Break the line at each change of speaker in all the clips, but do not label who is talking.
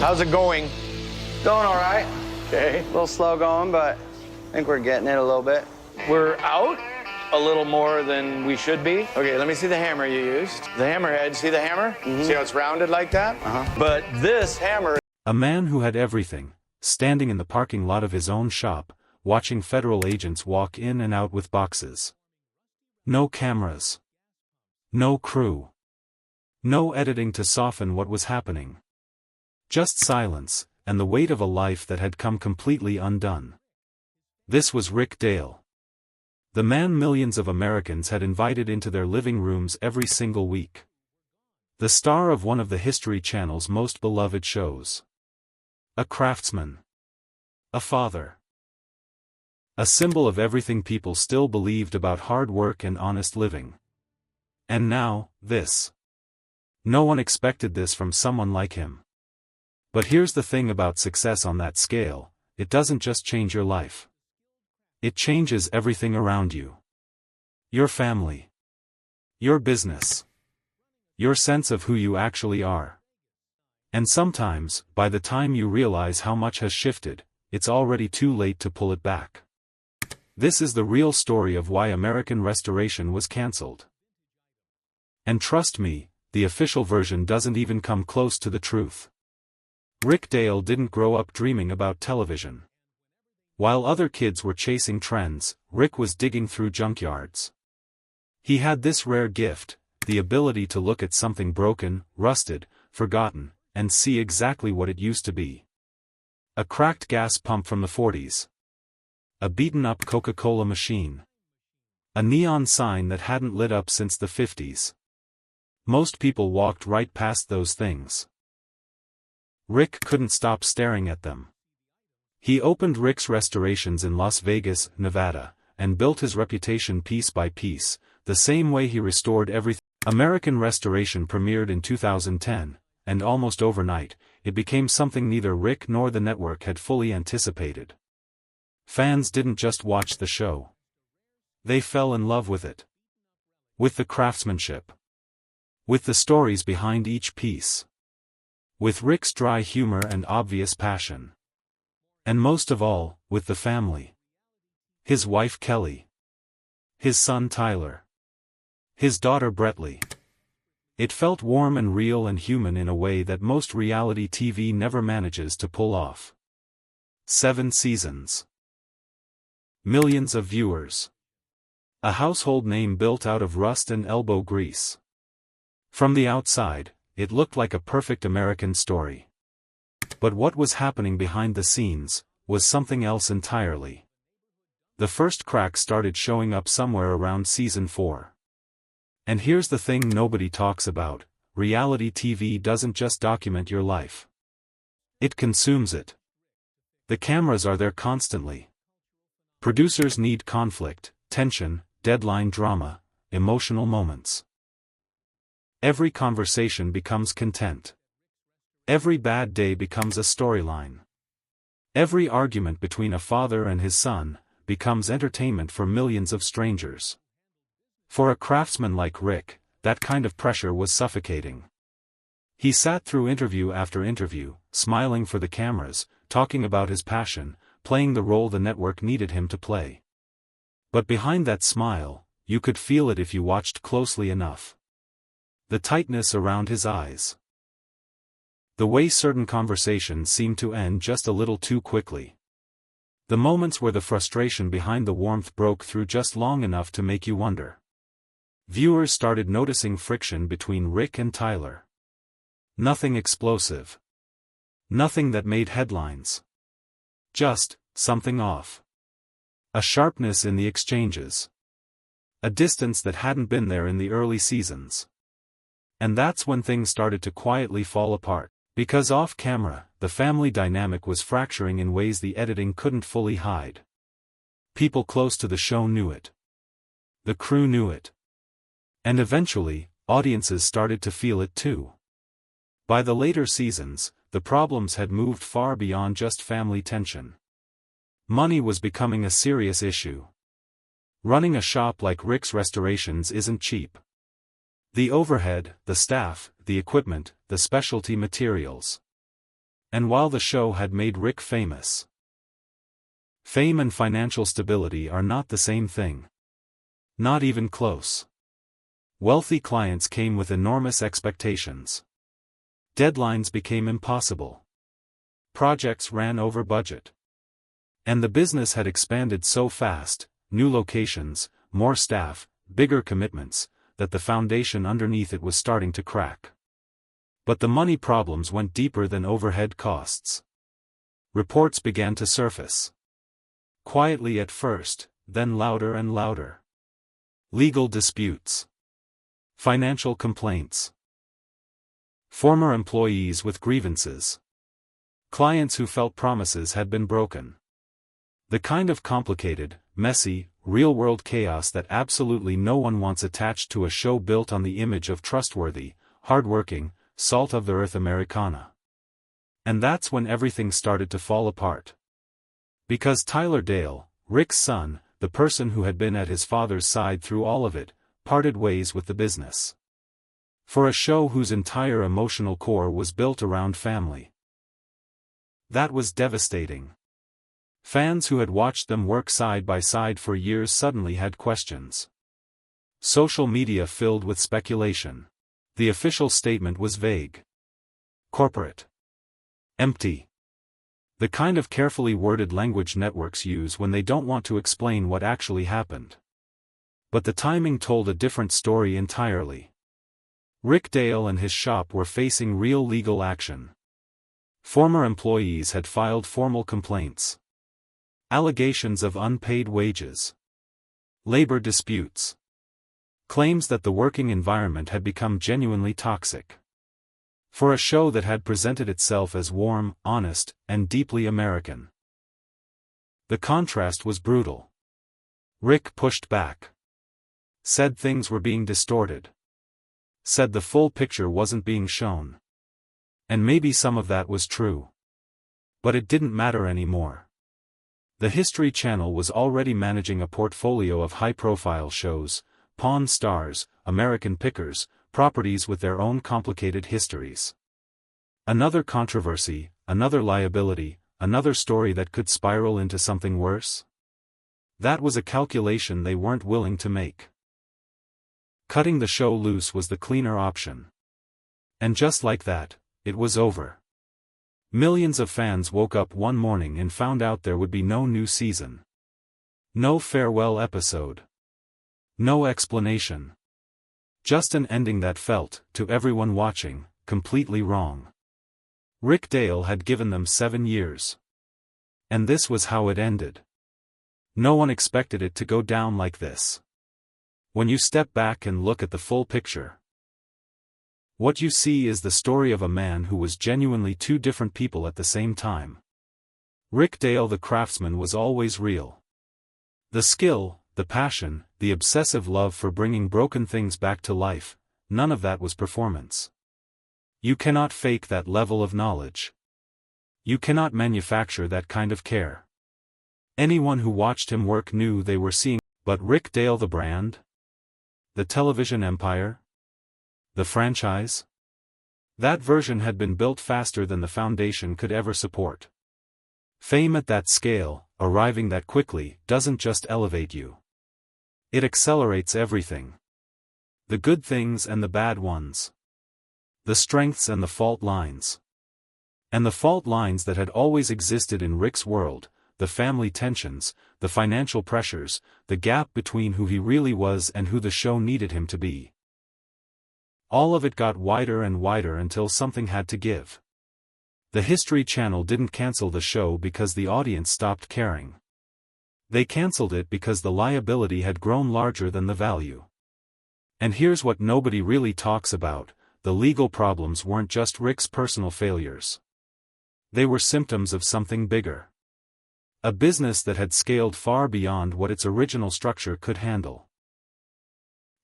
How's it going?
Going all right.
Okay.
A little slow going, but I think we're getting it a little bit.
We're out a little more than we should be. Okay, let me see the hammer you used. The hammerhead, see the hammer? See how it's rounded like that? But this hammer...
A man who had everything, standing in the parking lot of his own shop, watching federal agents walk in and out with boxes. No cameras. No crew. No editing to soften what was happening. Just silence, and the weight of a life that had come completely undone. This was Rick Dale. The man millions of Americans had invited into their living rooms every single week. The star of one of the History Channel's most beloved shows. A craftsman. A father. A symbol of everything people still believed about hard work and honest living. And now, this. No one expected this from someone like him. But here's the thing about success on that scale, it doesn't just change your life. It changes everything around you. Your family. Your business. Your sense of who you actually are. And sometimes, by the time you realize how much has shifted, it's already too late to pull it back. This is the real story of why American Restoration was cancelled. And trust me, the official version doesn't even come close to the truth. Rick Dale didn't grow up dreaming about television. While other kids were chasing trends, Rick was digging through junkyards. He had this rare gift, the ability to look at something broken, rusted, forgotten, and see exactly what it used to be. A cracked gas pump from the 40s. A beaten-up Coca-Cola machine. A neon sign that hadn't lit up since the 50s. Most people walked right past those things. Rick couldn't stop staring at them. He opened Rick's Restorations in Las Vegas, Nevada, and built his reputation piece by piece, the same way he restored everything. American Restoration premiered in 2010, and almost overnight, it became something neither Rick nor the network had fully anticipated. Fans didn't just watch the show. They fell in love with it. With the craftsmanship. With the stories behind each piece. With Rick's dry humor and obvious passion. And most of all, with the family. His wife Kelly. His son Tyler. His daughter Brettley. It felt warm and real and human in a way that most reality TV never manages to pull off. 7 seasons. Millions of viewers. A household name built out of rust and elbow grease. From the outside, it looked like a perfect American story. But what was happening behind the scenes was something else entirely. The first cracks started showing up somewhere around season 4. And here's the thing nobody talks about, reality TV doesn't just document your life. It consumes it. The cameras are there constantly. Producers need conflict, tension, deadline drama, emotional moments. Every conversation becomes content. Every bad day becomes a storyline. Every argument between a father and his son becomes entertainment for millions of strangers. For a craftsman like Rick, that kind of pressure was suffocating. He sat through interview after interview, smiling for the cameras, talking about his passion, playing the role the network needed him to play. But behind that smile, you could feel it if you watched closely enough. The tightness around his eyes. The way certain conversations seemed to end just a little too quickly. The moments where the frustration behind the warmth broke through just long enough to make you wonder. Viewers started noticing friction between Rick and Tyler. Nothing explosive. Nothing that made headlines. Just something off. A sharpness in the exchanges. A distance that hadn't been there in the early seasons. And that's when things started to quietly fall apart, because off-camera, the family dynamic was fracturing in ways the editing couldn't fully hide. People close to the show knew it. The crew knew it. And eventually, audiences started to feel it too. By the later seasons, the problems had moved far beyond just family tension. Money was becoming a serious issue. Running a shop like Rick's Restorations isn't cheap. The overhead, the staff, the equipment, the specialty materials. And while the show had made Rick famous, fame and financial stability are not the same thing. Not even close. Wealthy clients came with enormous expectations. Deadlines became impossible. Projects ran over budget. And the business had expanded so fast, new locations, more staff, bigger commitments, that the foundation underneath it was starting to crack. But the money problems went deeper than overhead costs. Reports began to surface. Quietly at first, then louder and louder. Legal disputes. Financial complaints. Former employees with grievances. Clients who felt promises had been broken. The kind of complicated, messy, real-world chaos that absolutely no one wants attached to a show built on the image of trustworthy, hard-working, salt-of-the-earth Americana. And that's when everything started to fall apart. Because Tyler Dale, Rick's son, the person who had been at his father's side through all of it, parted ways with the business. For a show whose entire emotional core was built around family. That was devastating. Fans who had watched them work side by side for years suddenly had questions. Social media filled with speculation. The official statement was vague. Corporate. Empty. The kind of carefully worded language networks use when they don't want to explain what actually happened. But the timing told a different story entirely. Rick Dale and his shop were facing real legal action. Former employees had filed formal complaints. Allegations of unpaid wages. Labor disputes. Claims that the working environment had become genuinely toxic. For a show that had presented itself as warm, honest, and deeply American. The contrast was brutal. Rick pushed back. Said things were being distorted. Said the full picture wasn't being shown. And maybe some of that was true. But it didn't matter anymore. The History Channel was already managing a portfolio of high-profile shows, Pawn Stars, American Pickers, properties with their own complicated histories. Another controversy, another liability, another story that could spiral into something worse? That was a calculation they weren't willing to make. Cutting the show loose was the cleaner option. And just like that, it was over. Millions of fans woke up one morning and found out there would be no new season. No farewell episode. No explanation. Just an ending that felt, to everyone watching, completely wrong. Rick Dale had given them 7 years. And this was how it ended. No one expected it to go down like this. When you step back and look at the full picture, what you see is the story of a man who was genuinely two different people at the same time. Rick Dale the craftsman was always real. The skill, the passion, the obsessive love for bringing broken things back to life, none of that was performance. You cannot fake that level of knowledge. You cannot manufacture that kind of care. Anyone who watched him work knew they were seeing, but Rick Dale the brand? The television empire? The franchise? That version had been built faster than the foundation could ever support. Fame at that scale, arriving that quickly, doesn't just elevate you. It accelerates everything. The good things and the bad ones. The strengths and the fault lines. And the fault lines that had always existed in Rick's world, the family tensions, the financial pressures, the gap between who he really was and who the show needed him to be. All of it got wider and wider until something had to give. The History Channel didn't cancel the show because the audience stopped caring. They canceled it because the liability had grown larger than the value. And here's what nobody really talks about: the legal problems weren't just Rick's personal failures. They were symptoms of something bigger. A business that had scaled far beyond what its original structure could handle.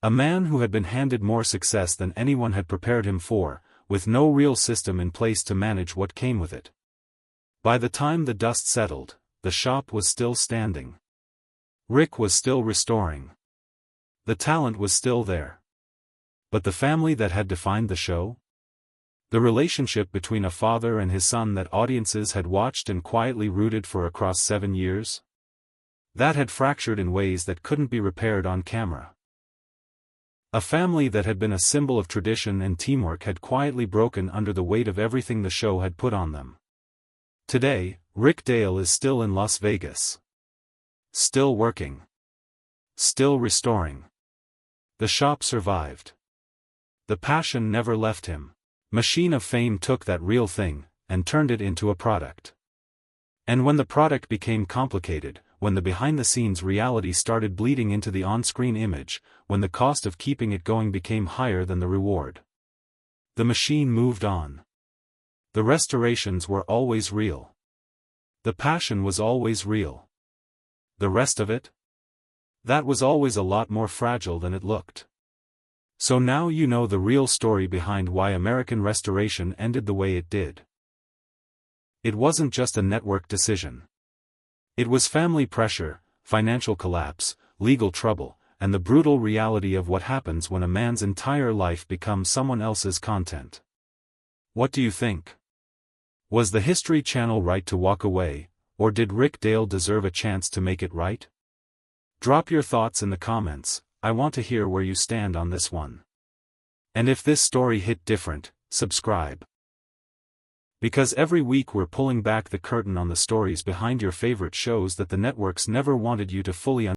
A man who had been handed more success than anyone had prepared him for, with no real system in place to manage what came with it. By the time the dust settled, the shop was still standing. Rick was still restoring. The talent was still there. But the family that had defined the show? The relationship between a father and his son that audiences had watched and quietly rooted for across 7 years? That had fractured in ways that couldn't be repaired on camera. A family that had been a symbol of tradition and teamwork had quietly broken under the weight of everything the show had put on them. Today, Rick Dale is still in Las Vegas. Still working. Still restoring. The shop survived. The passion never left him. Machine of Fame took that real thing, and turned it into a product. And when the product became complicated, when the behind-the-scenes reality started bleeding into the on-screen image, when the cost of keeping it going became higher than the reward, the machine moved on. The restorations were always real. The passion was always real. The rest of it? That was always a lot more fragile than it looked. So now you know the real story behind why American Restoration ended the way it did. It wasn't just a network decision. It was family pressure, financial collapse, legal trouble, and the brutal reality of what happens when a man's entire life becomes someone else's content. What do you think? Was the History Channel right to walk away, or did Rick Dale deserve a chance to make it right? Drop your thoughts in the comments. I want to hear where you stand on this one. And if this story hit different, subscribe. Because every week we're pulling back the curtain on the stories behind your favorite shows that the networks never wanted you to fully understand.